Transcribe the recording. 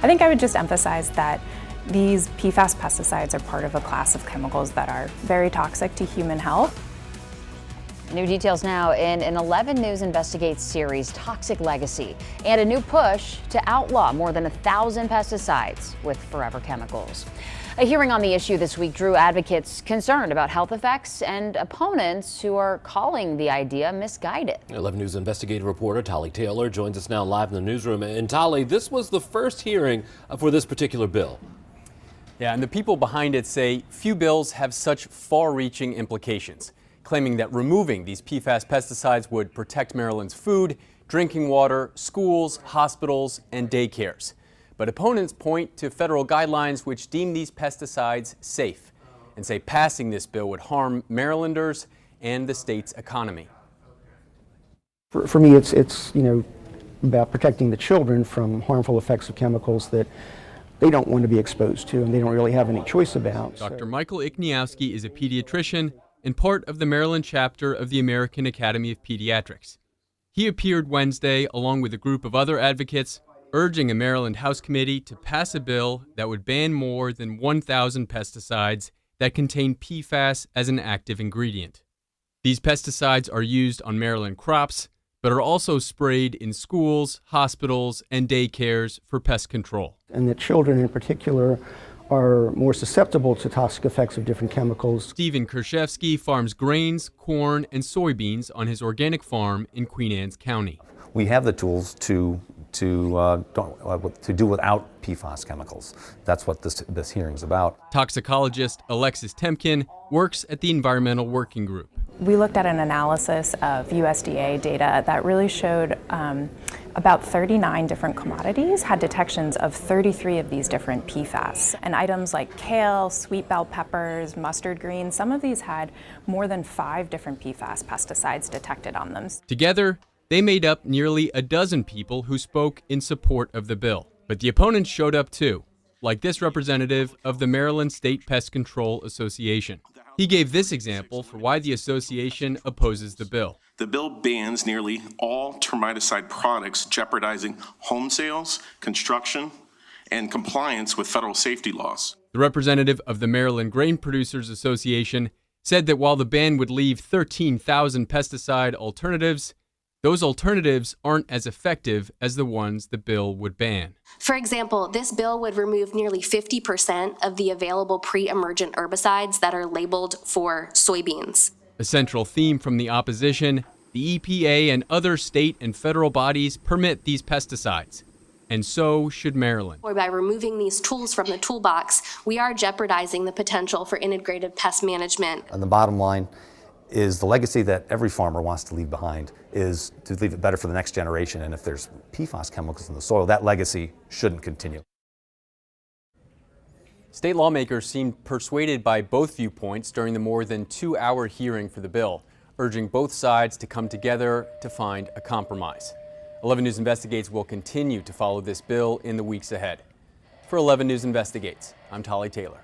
I think I would just emphasize that these PFAS pesticides are part of a class of chemicals that are very toxic to human health. New details now in an 11 News Investigates series, Toxic Legacy, and a new push to outlaw more than 1,000 pesticides with forever chemicals. A hearing on the issue this week drew advocates concerned about health effects and opponents who are calling the idea misguided. 11 News investigative reporter Tolly Taylor joins us now live in the newsroom. And Tolly, this was the first hearing for this particular bill. Yeah, and the people behind it say few bills have such far-reaching implications, claiming that removing these PFAS pesticides would protect Maryland's food, drinking water, schools, hospitals, and daycares. But opponents point to federal guidelines which deem these pesticides safe and say passing this bill would harm Marylanders and the state's economy. For me, it's about protecting the children from harmful effects of chemicals that they don't want to be exposed to and they don't really have any choice about. Dr. Michael Ikniowski is a pediatrician and part of the Maryland chapter of the American Academy of Pediatrics. He appeared Wednesday along with a group of other advocates urging a Maryland House committee to pass a bill that would ban more than 1,000 pesticides that contain PFAS as an active ingredient. These pesticides are used on Maryland crops, but are also sprayed in schools, hospitals, and daycares for pest control. And that children in particular are more susceptible to toxic effects of different chemicals. Stephen Kershevsky farms grains, corn, and soybeans on his organic farm in Queen Anne's County. We have the tools to do without PFAS chemicals. That's what this hearing is about. Toxicologist Alexis Temkin works at the Environmental Working Group. We looked at an analysis of USDA data that really showed about 39 different commodities had detections of 33 of these different PFAS. And items like kale, sweet bell peppers, mustard greens, some of these had more than 5 different PFAS pesticides detected on them. Together, they made up nearly a dozen people who spoke in support of the bill. But the opponents showed up too, like this representative of the Maryland State Pest Control Association. He gave this example for why the association opposes the bill. The bill bans nearly all termiticide products, jeopardizing home sales, construction, and compliance with federal safety laws. The representative of the Maryland Grain Producers Association said that while the ban would leave 13,000 pesticide alternatives, those alternatives aren't as effective as the ones the bill would ban. For example, this bill would remove nearly 50% of the available pre-emergent herbicides that are labeled for soybeans. A central theme from the opposition, the EPA and other state and federal bodies permit these pesticides, and so should Maryland. By removing these tools from the toolbox, we are jeopardizing the potential for integrated pest management. And the bottom line is the legacy that every farmer wants to leave behind is to leave it better for the next generation. And if there's PFAS chemicals in the soil, that legacy shouldn't continue. State lawmakers seemed persuaded by both viewpoints during the more than 2-hour hearing for the bill, urging both sides to come together to find a compromise. 11 News Investigates will continue to follow this bill in the weeks ahead. For 11 News Investigates, I'm Tolly Taylor.